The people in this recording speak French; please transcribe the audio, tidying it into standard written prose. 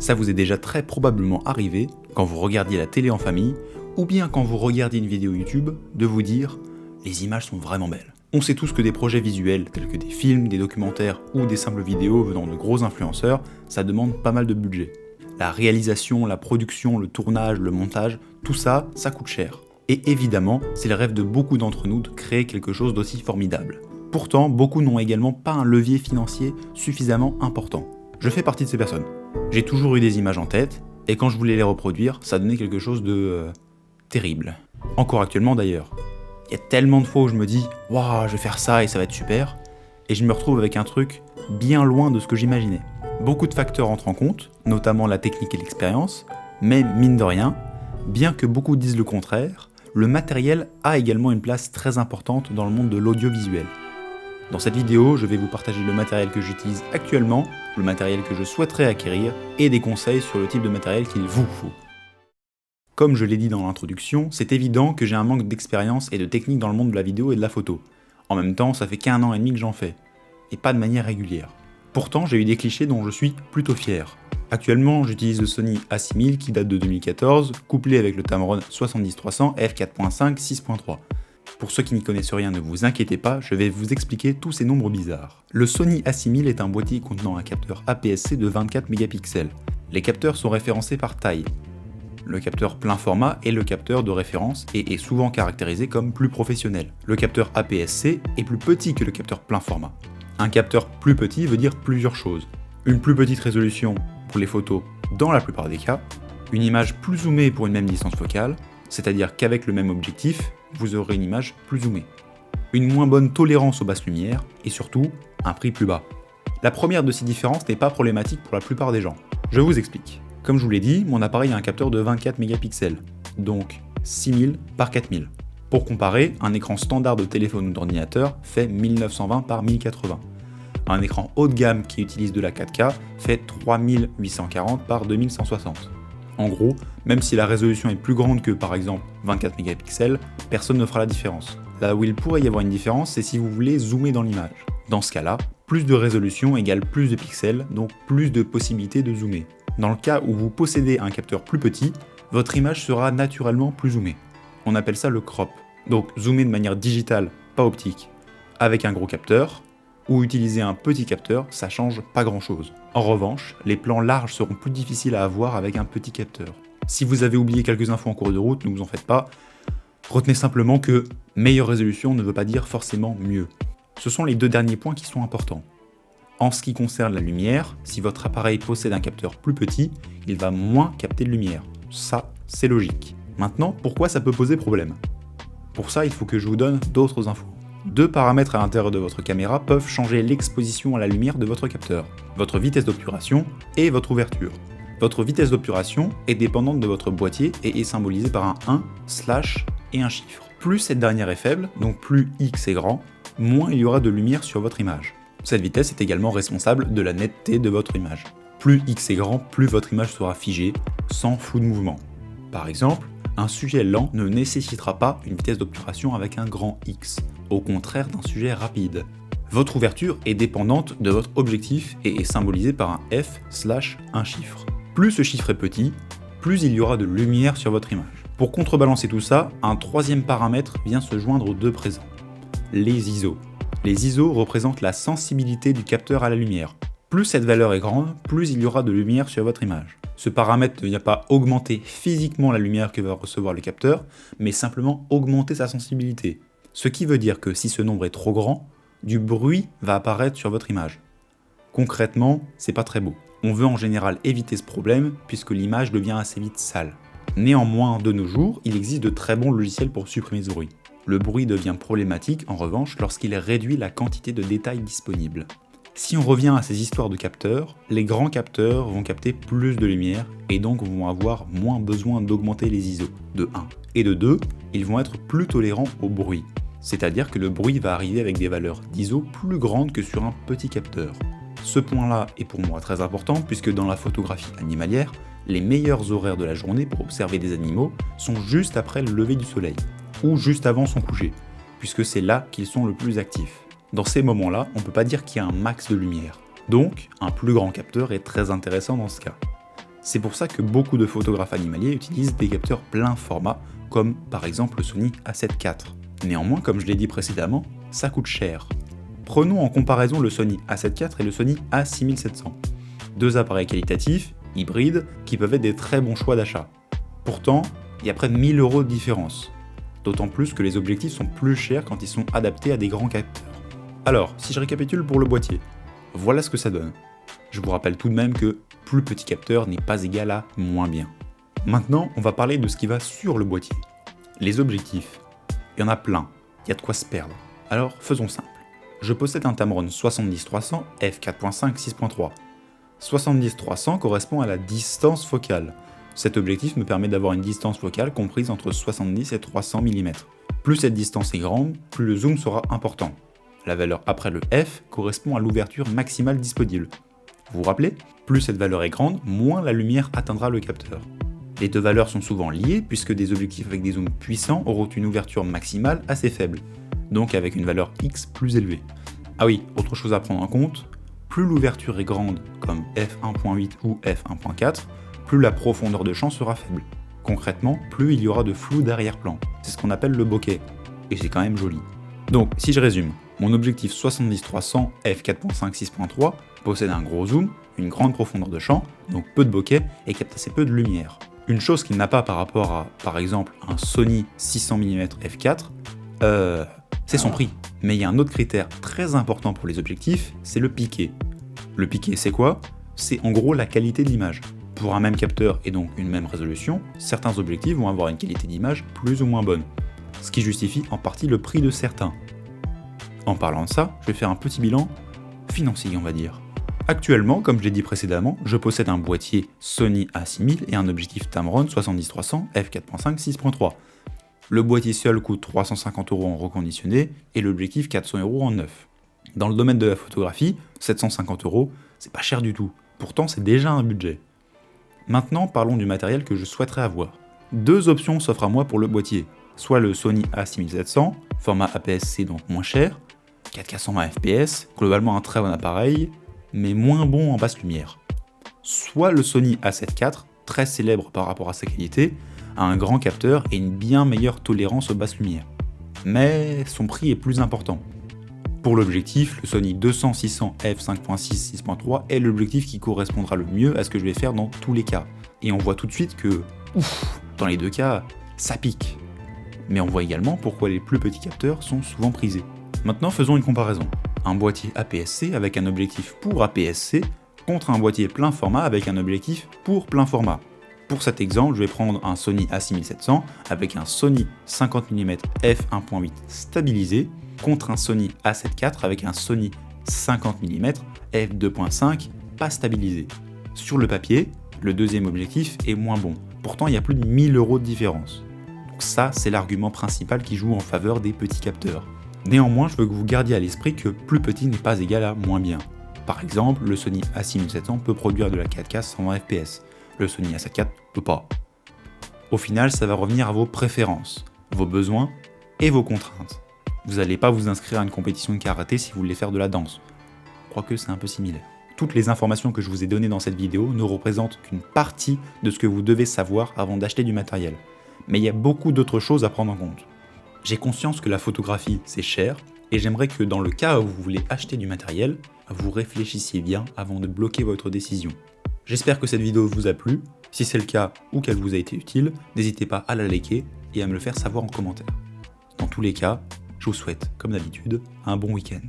Ça vous est déjà très probablement arrivé, quand vous regardiez la télé en famille, ou bien quand vous regardiez une vidéo YouTube, de vous dire « les images sont vraiment belles ». On sait tous que des projets visuels, tels que des films, des documentaires ou des simples vidéos venant de gros influenceurs, ça demande pas mal de budget. La réalisation, la production, le tournage, le montage, tout ça, ça coûte cher. Et évidemment, c'est le rêve de beaucoup d'entre nous de créer quelque chose d'aussi formidable. Pourtant, beaucoup n'ont également pas un levier financier suffisamment important. Je fais partie de ces personnes. J'ai toujours eu des images en tête, et quand je voulais les reproduire, ça donnait quelque chose de... terrible. Encore actuellement d'ailleurs. Il y a tellement de fois où je me dis « Waouh, je vais faire ça et ça va être super », et je me retrouve avec un truc bien loin de ce que j'imaginais. Beaucoup de facteurs entrent en compte, notamment la technique et l'expérience, mais mine de rien, bien que beaucoup disent le contraire, le matériel a également une place très importante dans le monde de l'audiovisuel. Dans cette vidéo, je vais vous partager le matériel que j'utilise actuellement, le matériel que je souhaiterais acquérir, et des conseils sur le type de matériel qu'il vous faut. Comme je l'ai dit dans l'introduction, c'est évident que j'ai un manque d'expérience et de technique dans le monde de la vidéo et de la photo. En même temps, ça fait qu'1 an et demi que j'en fais, et pas de manière régulière. Pourtant, j'ai eu des clichés dont je suis plutôt fier. Actuellement, j'utilise le Sony A6000 qui date de 2014, couplé avec le Tamron 70-300 f4.5 6.3. Pour ceux qui n'y connaissent rien, ne vous inquiétez pas, je vais vous expliquer tous ces nombres bizarres. Le Sony A6000 est un boîtier contenant un capteur APS-C de 24 mégapixels. Les capteurs sont référencés par taille. Le capteur plein format est le capteur de référence et est souvent caractérisé comme plus professionnel. Le capteur APS-C est plus petit que le capteur plein format. Un capteur plus petit veut dire plusieurs choses. Une plus petite résolution pour les photos dans la plupart des cas, une image plus zoomée pour une même distance focale, c'est-à-dire qu'avec le même objectif, vous aurez une image plus zoomée. Une moins bonne tolérance aux basses lumières, et surtout, un prix plus bas. La première de ces différences n'est pas problématique pour la plupart des gens. Je vous explique. Comme je vous l'ai dit, mon appareil a un capteur de 24 mégapixels, donc 6000 par 4000. Pour comparer, un écran standard de téléphone ou d'ordinateur fait 1920 par 1080. Un écran haut de gamme qui utilise de la 4K fait 3840 par 2160. En gros, même si la résolution est plus grande que par exemple 24 mégapixels, personne ne fera la différence. Là où il pourrait y avoir une différence, c'est si vous voulez zoomer dans l'image. Dans ce cas-là, plus de résolution égale plus de pixels, donc plus de possibilités de zoomer. Dans le cas où vous possédez un capteur plus petit, votre image sera naturellement plus zoomée. On appelle ça le crop. Donc zoomer de manière digitale, pas optique, avec un gros capteur, ou utiliser un petit capteur, ça change pas grand chose. En revanche, les plans larges seront plus difficiles à avoir avec un petit capteur. Si vous avez oublié quelques infos en cours de route, ne vous en faites pas. Retenez simplement que meilleure résolution ne veut pas dire forcément mieux. Ce sont les deux derniers points qui sont importants. En ce qui concerne la lumière, si votre appareil possède un capteur plus petit, il va moins capter de lumière. Ça, c'est logique. Maintenant, pourquoi ça peut poser problème? Pour ça, il faut que je vous donne d'autres infos. Deux paramètres à l'intérieur de votre caméra peuvent changer l'exposition à la lumière de votre capteur, votre vitesse d'obturation et votre ouverture. Votre vitesse d'obturation est dépendante de votre boîtier et est symbolisée par un 1, slash et un chiffre. Plus cette dernière est faible, donc plus X est grand, moins il y aura de lumière sur votre image. Cette vitesse est également responsable de la netteté de votre image. Plus X est grand, plus votre image sera figée, sans flou de mouvement. Par exemple, un sujet lent ne nécessitera pas une vitesse d'obturation avec un grand X, au contraire d'un sujet rapide. Votre ouverture est dépendante de votre objectif et est symbolisée par un F slash un chiffre. Plus ce chiffre est petit, plus il y aura de lumière sur votre image. Pour contrebalancer tout ça, un troisième paramètre vient se joindre aux deux présents, les ISO. Les ISO représentent la sensibilité du capteur à la lumière. Plus cette valeur est grande, plus il y aura de lumière sur votre image. Ce paramètre ne vient pas augmenter physiquement la lumière que va recevoir le capteur, mais simplement augmenter sa sensibilité. Ce qui veut dire que si ce nombre est trop grand, du bruit va apparaître sur votre image. Concrètement, c'est pas très beau. On veut en général éviter ce problème puisque l'image devient assez vite sale. Néanmoins, de nos jours, il existe de très bons logiciels pour supprimer ce bruit. Le bruit devient problématique en revanche lorsqu'il réduit la quantité de détails disponibles. Si on revient à ces histoires de capteurs, les grands capteurs vont capter plus de lumière et donc vont avoir moins besoin d'augmenter les ISO, de 1. Et de 2, ils vont être plus tolérants au bruit. C'est-à-dire que le bruit va arriver avec des valeurs d'ISO plus grandes que sur un petit capteur. Ce point-là est pour moi très important puisque dans la photographie animalière, les meilleurs horaires de la journée pour observer des animaux sont juste après le lever du soleil, ou juste avant son coucher, puisque c'est là qu'ils sont le plus actifs. Dans ces moments-là, on ne peut pas dire qu'il y a un max de lumière. Donc, un plus grand capteur est très intéressant dans ce cas. C'est pour ça que beaucoup de photographes animaliers utilisent des capteurs plein format, comme par exemple le Sony A7 IV. Néanmoins, comme je l'ai dit précédemment, ça coûte cher. Prenons en comparaison le Sony A7 IV et le Sony A6700. Deux appareils qualitatifs, hybrides, qui peuvent être des très bons choix d'achat. Pourtant, il y a près de 1000 € de différence. D'autant plus que les objectifs sont plus chers quand ils sont adaptés à des grands capteurs. Alors, si je récapitule pour le boîtier, voilà ce que ça donne. Je vous rappelle tout de même que plus petit capteur n'est pas égal à moins bien. Maintenant, on va parler de ce qui va sur le boîtier. Les objectifs. Il y en a plein, il y a de quoi se perdre. Alors, faisons simple. Je possède un Tamron 70-300 f4.5 6.3. 70-300 correspond à la distance focale. Cet objectif me permet d'avoir une distance focale comprise entre 70 et 300 mm. Plus cette distance est grande, plus le zoom sera important. La valeur après le f correspond à l'ouverture maximale disponible. Vous vous rappelez ? Plus cette valeur est grande, moins la lumière atteindra le capteur. Les deux valeurs sont souvent liées puisque des objectifs avec des zooms puissants auront une ouverture maximale assez faible, donc avec une valeur X plus élevée. Ah oui, autre chose à prendre en compte, plus l'ouverture est grande, comme f1.8 ou f1.4, plus la profondeur de champ sera faible. Concrètement, plus il y aura de flou d'arrière-plan. C'est ce qu'on appelle le bokeh, et c'est quand même joli. Donc, si je résume, mon objectif 70-300 f4.5 6.3 possède un gros zoom, une grande profondeur de champ, donc peu de bokeh et capte assez peu de lumière. Une chose qu'il n'a pas par rapport à, par exemple, un Sony 600 mm f4, c'est son prix. Mais il y a un autre critère très important pour les objectifs, c'est le piqué. Le piqué, c'est quoi ? C'est en gros la qualité de l'image. Pour un même capteur et donc une même résolution, certains objectifs vont avoir une qualité d'image plus ou moins bonne, ce qui justifie en partie le prix de certains. En parlant de ça, je vais faire un petit bilan financier, on va dire. Actuellement, comme je l'ai dit précédemment, je possède un boîtier Sony A6000 et un objectif Tamron 70-300 f4.5 6.3. Le boîtier seul coûte 350 € en reconditionné et l'objectif 400 € en neuf. Dans le domaine de la photographie, 750 €, c'est pas cher du tout. Pourtant, c'est déjà un budget. Maintenant, parlons du matériel que je souhaiterais avoir. Deux options s'offrent à moi pour le boîtier. Soit le Sony A6700, format APS-C donc moins cher, 4K 120 fps, globalement un très bon appareil, mais moins bon en basse lumière. Soit le Sony A7 IV, très célèbre par rapport à sa qualité, a un grand capteur et une bien meilleure tolérance aux basses lumières. Mais son prix est plus important. Pour l'objectif, le Sony 200-600 f5.6 6.3 est l'objectif qui correspondra le mieux à ce que je vais faire dans tous les cas. Et on voit tout de suite que, dans les deux cas, ça pique. Mais on voit également pourquoi les plus petits capteurs sont souvent prisés. Maintenant, faisons une comparaison. Un boîtier APS-C avec un objectif pour APS-C contre un boîtier plein format avec un objectif pour plein format. Pour cet exemple, je vais prendre un Sony A6700 avec un Sony 50 mm f1.8 stabilisé contre un Sony A7 IV avec un Sony 50 mm f2.5 pas stabilisé. Sur le papier, le deuxième objectif est moins bon. Pourtant, il y a plus de 1000 € de différence. Donc ça, c'est l'argument principal qui joue en faveur des petits capteurs. Néanmoins, je veux que vous gardiez à l'esprit que plus petit n'est pas égal à moins bien. Par exemple, le Sony A6700 peut produire de la 4K 120 fps. Le Sony A7 IV peut pas. Au final, ça va revenir à vos préférences, vos besoins et vos contraintes. Vous n'allez pas vous inscrire à une compétition de karaté si vous voulez faire de la danse. Je crois que c'est un peu similaire. Toutes les informations que je vous ai données dans cette vidéo ne représentent qu'une partie de ce que vous devez savoir avant d'acheter du matériel. Mais il y a beaucoup d'autres choses à prendre en compte. J'ai conscience que la photographie, c'est cher, et j'aimerais que dans le cas où vous voulez acheter du matériel, vous réfléchissiez bien avant de bloquer votre décision. J'espère que cette vidéo vous a plu. Si c'est le cas ou qu'elle vous a été utile, n'hésitez pas à la liker et à me le faire savoir en commentaire. Dans tous les cas, je vous souhaite, comme d'habitude, un bon week-end.